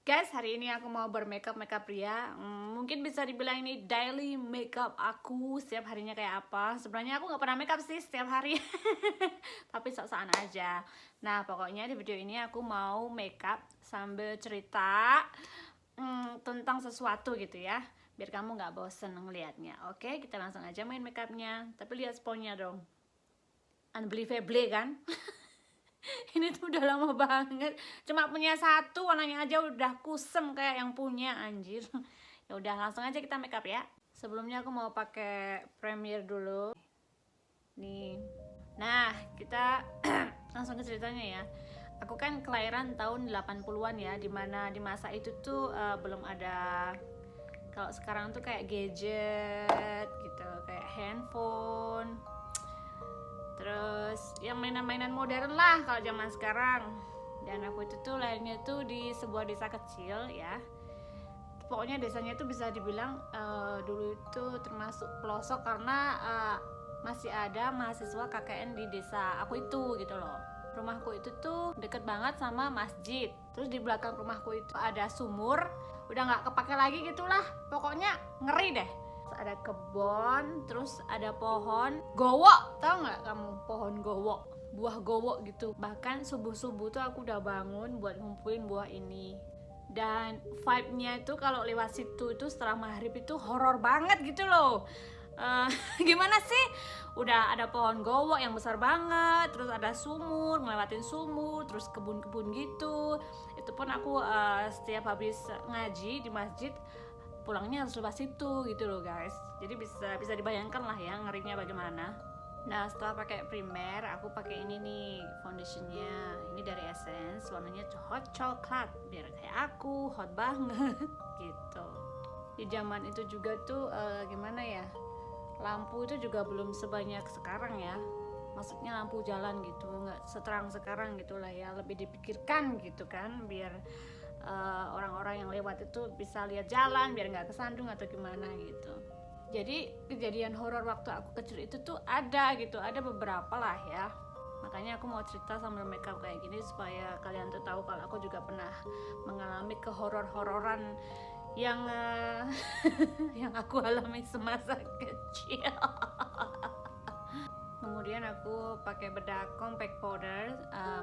Guys, hari ini aku mau bermakeup pria. Mungkin bisa dibilang ini daily makeup aku setiap harinya kayak apa. Sebenarnya aku nggak pernah makeup sih setiap hari, tapi sok-sokan aja. Nah, pokoknya di video ini aku mau makeup sambil cerita tentang sesuatu gitu ya, biar kamu nggak bosen ngelihatnya. Oke, kita langsung aja main makeupnya. Tapi lihat sponnya dong, unbelievable kan? Ini tuh udah lama banget, cuma punya satu, warnanya aja udah kusem kayak yang punya, anjir. Ya udah, langsung aja kita makeup ya. Sebelumnya aku mau pakai primer dulu nih. Nah, kita langsung ke ceritanya ya. Aku kan kelahiran tahun 80-an ya, dimana di masa itu tuh belum ada kalau sekarang tuh kayak gadget gitu, kayak handphone, terus yang mainan-mainan modern lah kalau zaman sekarang. Dan aku itu tuh lahirnya tuh di sebuah desa kecil ya. Pokoknya desanya itu bisa dibilang dulu itu termasuk pelosok karena masih ada mahasiswa KKN di desa aku itu gitu loh. Rumahku itu tuh deket banget sama masjid. Terus di belakang rumahku itu ada sumur, udah nggak kepake lagi gitulah. Pokoknya ngeri deh. Ada kebun, terus ada pohon gowo, tau nggak kamu pohon gowo, buah gowo gitu. Bahkan subuh-subuh tuh aku udah bangun buat ngumpulin buah ini. Dan vibe-nya itu kalau lewat situ itu setelah maghrib itu horor banget gitu loh. Gimana sih? Udah ada pohon gowo yang besar banget, terus ada sumur, ngelewatin sumur, terus kebun-kebun gitu. Itu pun aku setiap habis ngaji di masjid pulangnya harus lewat situ gitu loh guys. Jadi bisa dibayangkan lah ya ngerinya bagaimana. Nah, setelah pakai primer, aku pakai ini nih foundationnya. Ini dari Essence, warnanya hot coklat, biar kayak aku hot banget gitu. Di zaman itu juga tuh gimana ya, lampu itu juga belum sebanyak sekarang ya. Maksudnya lampu jalan gitu, nggak seterang sekarang gitulah ya. Lebih dipikirkan gitu kan, biar orang-orang yang lewat itu bisa lihat jalan, biar nggak kesandung atau gimana gitu. Jadi kejadian horor waktu aku kecil itu tuh ada gitu, ada beberapa lah ya. Makanya aku mau cerita sambil makeup kayak gini supaya kalian tuh tahu kalau aku juga pernah mengalami kehoror-hororan yang yang aku alami semasa kecil. Kemudian aku pakai bedak compact powder,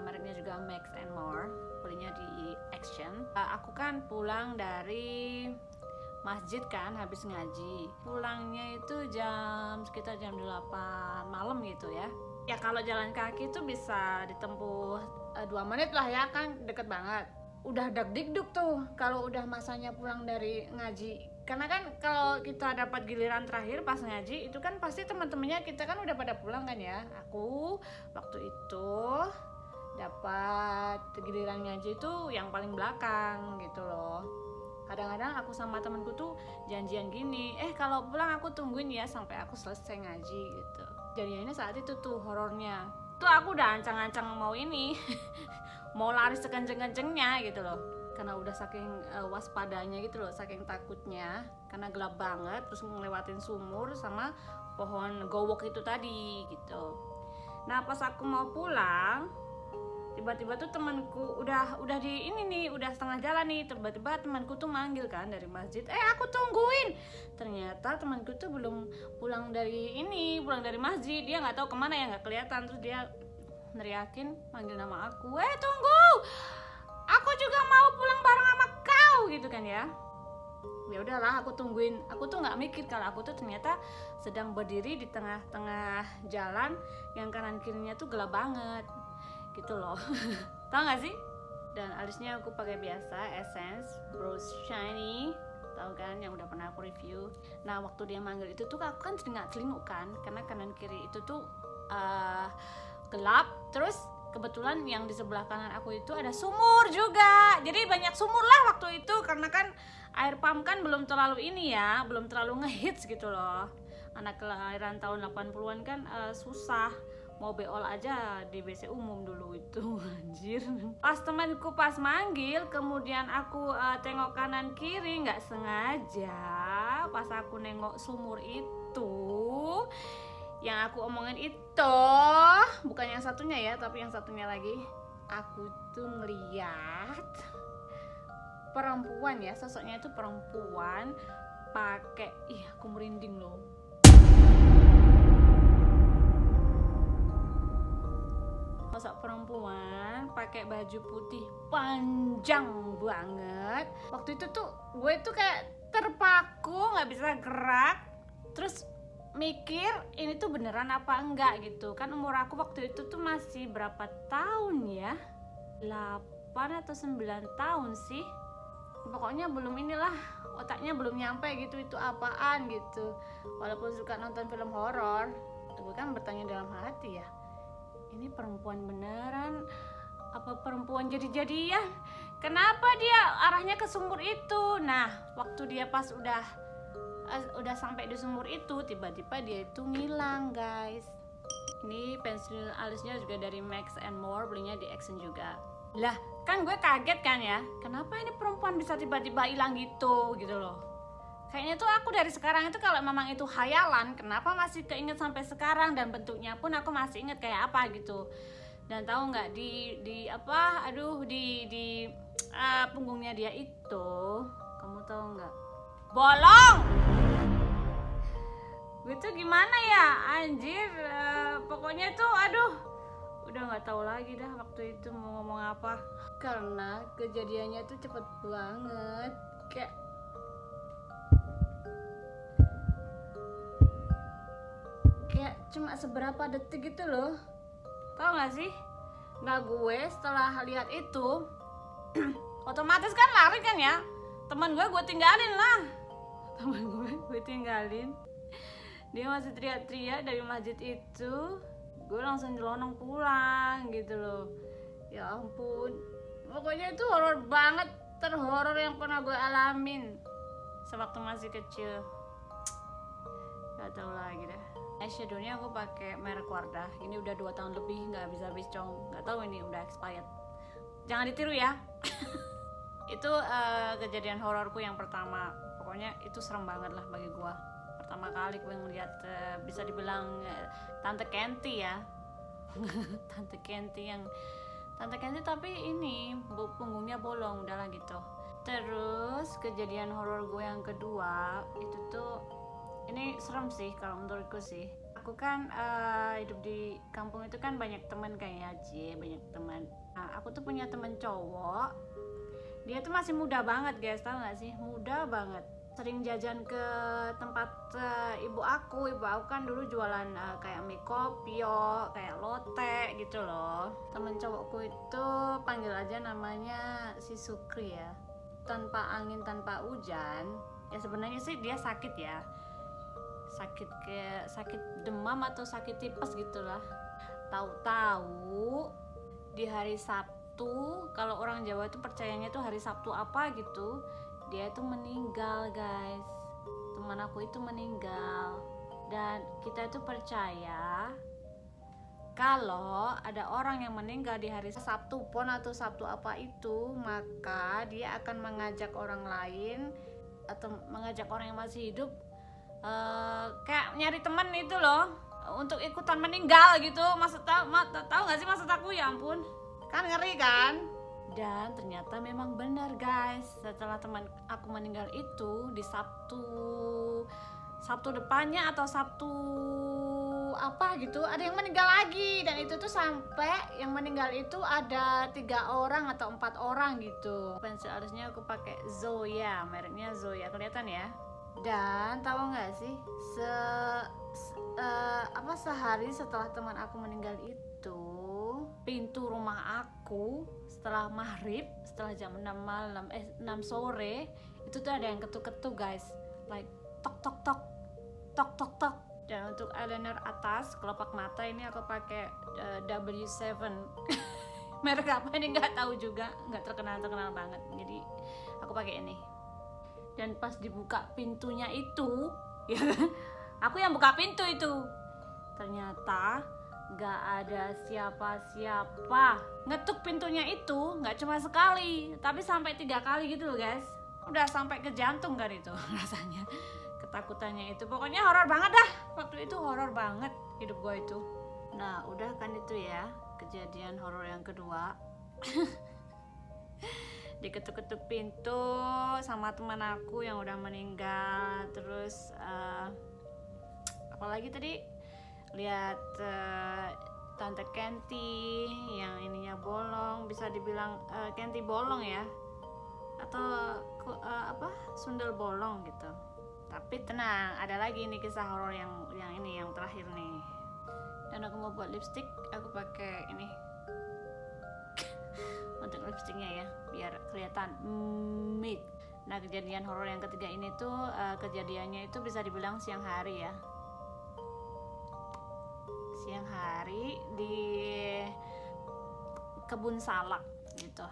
mereknya juga Max and More, belinya di Action. Aku kan pulang dari masjid kan habis ngaji, pulangnya itu sekitar jam 8 malam gitu ya. Ya kalau jalan kaki itu bisa ditempuh 2 menit lah ya, kan deket banget. Udah dagdikduk tuh kalau udah masanya pulang dari ngaji, karena kan kalau kita dapat giliran terakhir pas ngaji itu kan pasti teman-temannya kita kan udah pada pulang kan ya. Aku waktu itu dapat giliran ngaji itu yang paling belakang gitu loh. Kadang-kadang aku sama temenku tuh janjian gini, kalau pulang aku tungguin ya sampai aku selesai ngaji gitu. Jadinya saat itu tuh horornya tuh aku udah ancang-ancang mau ini mau lari sekenceng-kencengnya gitu loh, karena udah saking waspadanya gitu loh, saking takutnya karena gelap banget, terus ngelewatin sumur sama pohon gowok itu tadi gitu. Nah pas aku mau pulang, tiba-tiba tuh temanku udah di ini nih, udah setengah jalan nih, tiba-tiba temanku tuh manggil kan dari masjid, aku tungguin. Ternyata temanku tuh belum pulang dari masjid, dia nggak tahu kemana ya, nggak kelihatan. Terus dia neriakin manggil nama aku, tunggu, aku juga mau pulang bareng sama kau gitu kan ya. Ya udahlah aku tungguin. Aku tuh nggak mikir kalau aku tuh ternyata sedang berdiri di tengah-tengah jalan yang kanan kirinya tuh gelap banget gitu loh. Tau gak sih? Dan alisnya aku pakai biasa Essence Brow Shiny, tahu kan yang udah pernah aku review. Nah waktu dia manggil itu tuh aku kan celingak-celinguk kan, karena kanan kiri itu tuh gelap. Terus kebetulan yang di sebelah kanan aku itu ada sumur juga, jadi banyak sumur lah waktu itu, karena kan air pump kan belum terlalu belum terlalu ngehits gitu loh. Anak kelahiran tahun 80-an kan susah mau beol aja di WC umum dulu itu. Anjir. Pas temanku pas manggil, kemudian aku tengok kanan kiri, nggak sengaja pas aku nengok sumur itu, yang aku omongin itu bukan yang satunya ya, tapi yang satunya lagi, aku tuh ngeliat perempuan ya, sosoknya itu perempuan pakai, aku merinding loh. Sosok perempuan pakai baju putih panjang banget. Waktu itu tuh gue tuh kayak terpaku, nggak bisa gerak, terus mikir ini tuh beneran apa enggak gitu kan. Umur aku waktu itu tuh masih berapa tahun ya, 8 atau 9 tahun sih, pokoknya belum inilah, otaknya belum nyampe gitu itu apaan gitu. Walaupun suka nonton film horor, gue kan bertanya dalam hati ya, ini perempuan beneran apa perempuan jadi-jadian? Kenapa dia arahnya ke sumur itu? Nah, waktu dia pas udah sampai di sumur itu, tiba-tiba dia itu ngilang, guys. Ini pensil alisnya juga dari Max and More, belinya di Action juga. Lah, kan gue kaget kan ya, kenapa ini perempuan bisa tiba-tiba hilang gitu loh. Kayaknya tuh aku dari sekarang itu kalau memang itu khayalan, kenapa masih keinget sampai sekarang, dan bentuknya pun aku masih inget kayak apa gitu. Dan tahu nggak di punggungnya dia itu, kamu tahu nggak? Bolong. Gue tuh gimana ya, anjir. Pokoknya tuh udah nggak tahu lagi dah waktu itu mau ngomong apa, karena kejadiannya tuh cepet banget, kayak cuma seberapa detik gitu loh, tau nggak sih? Nah, gue setelah lihat itu otomatis kan lari kan ya, teman gue tinggalin lah, gue tinggalin, dia masih teriak-teriak dari masjid itu, gue langsung nyelonong pulang gitu loh. Ya ampun, pokoknya itu horor banget, terhoror yang pernah gue alamin sewaktu masih kecil. Gak tau lagi dah. Eyeshadownya aku pakai merek Wardah. Ini udah 2 tahun lebih, nggak habis-habis cong. Nggak tahu ini udah expired. Jangan ditiru ya. Itu kejadian hororku yang pertama. Pokoknya itu serem banget lah bagi gua. Pertama kali gue ngeliat bisa dibilang Tante Kenti ya. Tante Kenti tapi ini punggungnya bolong, udahlah gitu. Terus kejadian horor gue yang kedua itu tuh, ini serem sih kalau menurutku sih. Aku kan hidup di kampung itu kan banyak teman kayak banyak teman. Nah, aku tuh punya teman cowok. Dia tuh masih muda banget, guys, tau gak sih? Muda banget. Sering jajan ke tempat ibu aku kan dulu jualan kayak mie kopio, kayak lote gitu loh. Temen cowokku itu panggil aja namanya si Sukri ya. Tanpa angin tanpa hujan, ya sebenarnya sih dia sakit ya, sakit demam atau sakit tipes gitulah. Tahu-tahu di hari Sabtu, kalau orang Jawa itu percayanya tuh hari Sabtu apa gitu, dia itu meninggal, guys. Teman aku itu meninggal, dan kita itu percaya kalau ada orang yang meninggal di hari Sabtu Pon atau Sabtu apa itu, maka dia akan mengajak orang lain atau mengajak orang yang masih hidup kayak nyari teman itu loh, untuk ikutan meninggal gitu. Maksud tahu nggak sih maksud aku? Ya ampun, kan ngeri kan? Dan ternyata memang benar, guys. Setelah teman aku meninggal itu di Sabtu depannya atau Sabtu apa gitu, ada yang meninggal lagi, dan itu tuh sampai yang meninggal itu ada 3 orang atau 4 orang gitu. Pensil alisnya aku pakai Zoya, mereknya Zoya, kelihatan ya. Dan tahu nggak sih, sehari setelah teman aku meninggal itu, pintu rumah aku setelah maghrib, setelah jam 6 sore itu tuh ada yang ketuk-ketuk, guys, like tok tok tok tok tok tok. Dan untuk eyeliner atas kelopak mata ini aku pakai W7 merek apa ini nggak tahu juga, nggak terkenal banget, jadi aku pakai ini. Dan pas dibuka pintunya itu, ya kan, aku yang buka pintu itu, ternyata nggak ada siapa-siapa. Ngetuk pintunya itu nggak cuma sekali, tapi sampai 3 kali gitu loh, guys. Udah sampai ke jantung kan itu rasanya, ketakutannya itu. Pokoknya horor banget dah, waktu itu horor banget hidup gue itu. Nah, udah kan itu ya kejadian horor yang kedua. diketuk-ketuk pintu sama teman aku yang udah meninggal. Terus apalagi tadi lihat Tante Kenti yang ininya bolong, bisa dibilang Kenti bolong ya, atau sundel bolong gitu. Tapi tenang, ada lagi nih kisah horor yang ini yang terakhir nih. Dan aku mau buat lipstick, aku pakai ini untuk lipstiknya ya, biar kelihatan matte. Nah, kejadian horor yang ketiga ini tuh kejadiannya itu bisa dibilang siang hari ya. Siang hari di kebun salak gitu.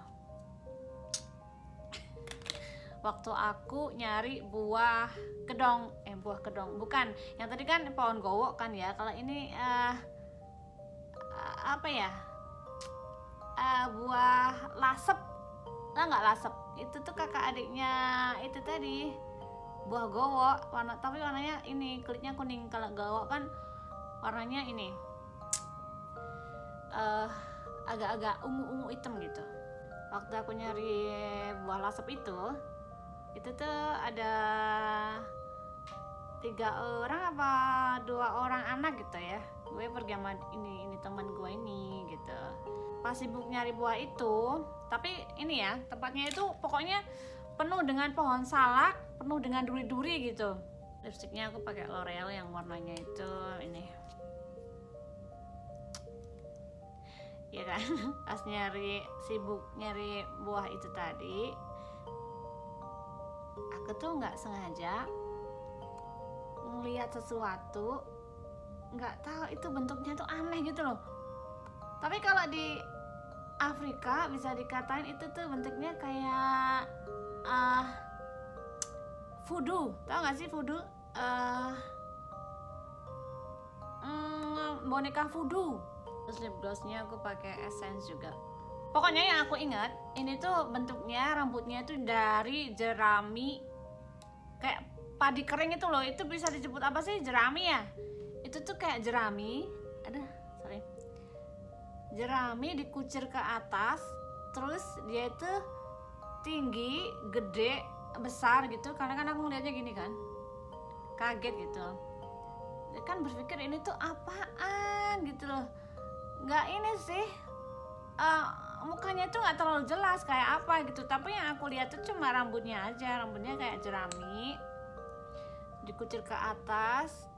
Waktu aku nyari buah kedong, bukan. Yang tadi kan pohon gowok kan ya. Kalau ini apa ya? Buah lasep. Nggak lasep. Itu tuh kakak adiknya itu tadi. Buah gowok, tapi warnanya ini kulitnya kuning. Kalau gowok kan warnanya ini agak-agak ungu hitam gitu. Waktu aku nyari buah lasep itu tuh ada 3 orang apa 2 orang anak gitu ya. Gue pergi sama ini teman gue ini gitu. Pas sibuk nyari buah itu, tapi ini ya tempatnya itu pokoknya penuh dengan pohon salak, penuh dengan duri-duri gitu. Lipstiknya aku pakai L'Oreal yang warnanya itu ini. Ya kan, pas sibuk nyari buah itu tadi, aku tuh nggak sengaja ngelihat sesuatu, nggak tahu itu bentuknya tuh aneh gitu loh. Tapi kalau di Afrika bisa dikatain itu tuh bentuknya kayak voodoo, tau nggak sih voodoo? Boneka voodoo. Terus lip glossnya aku pakai Essence juga. Pokoknya yang aku ingat, ini tuh bentuknya rambutnya itu dari jerami, kayak padi kering itu loh. Itu bisa disebut apa sih, jerami ya? Itu tuh kayak jerami, jerami dikucir ke atas, terus dia itu tinggi, gede, besar gitu. Karena kan aku ngeliatnya gini kan, kaget gitu. Dia kan berpikir ini tuh apaan gitu loh. Nggak ini sih, mukanya tuh nggak terlalu jelas kayak apa gitu. Tapi yang aku lihat tuh cuma rambutnya aja, rambutnya kayak jerami dikucir ke atas.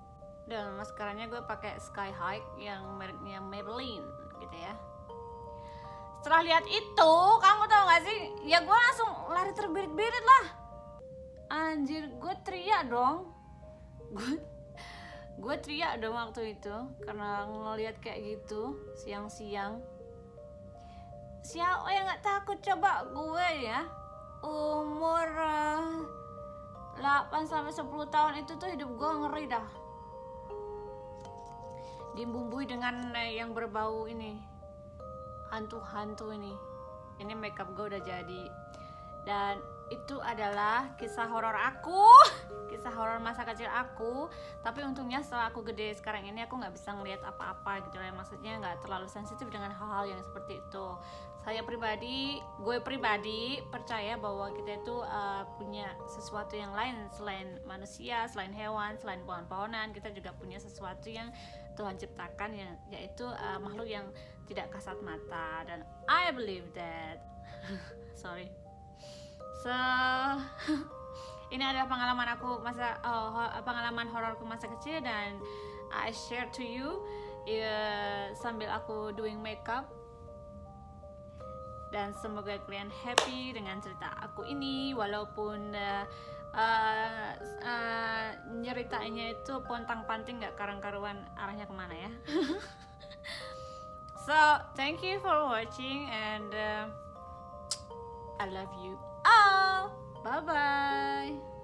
Dan maskaranya gue pakai Sky High yang mereknya Maybelline gitu ya. Setelah lihat itu, kamu tahu nggak sih, ya gue langsung lari terbirit-birit lah. Anjir, gue teriak dong. Gue teriak dong waktu itu karena ngelihat kayak gitu siang-siang. Siapa yang nggak takut, coba gue ya, umur 8-10 tahun itu tuh hidup gue ngeri dah. Dibumbui dengan yang berbau ini, hantu-hantu ini. Ini makeup gue udah jadi. Dan itu adalah kisah horor aku, kisah horor masa kecil aku. Tapi untungnya setelah aku gede sekarang ini, aku nggak bisa ngelihat apa-apa gitu lah. Maksudnya nggak terlalu sensitif dengan hal-hal yang seperti itu. Gue pribadi percaya bahwa kita itu punya sesuatu yang lain selain manusia, selain hewan, selain pohon-pohonan. Kita juga punya sesuatu yang Tuhan ciptakan, yaitu makhluk yang tidak kasat mata. Dan I believe that. Sorry. So ini adalah pengalaman aku pengalaman hororku masa kecil, dan I share to you sambil aku doing makeup. Dan semoga kalian happy dengan cerita aku ini, walaupun nyeritainnya itu pontang-panting, gak karang-karuan arahnya kemana ya. So thank you for watching, and I love you all. Bye bye.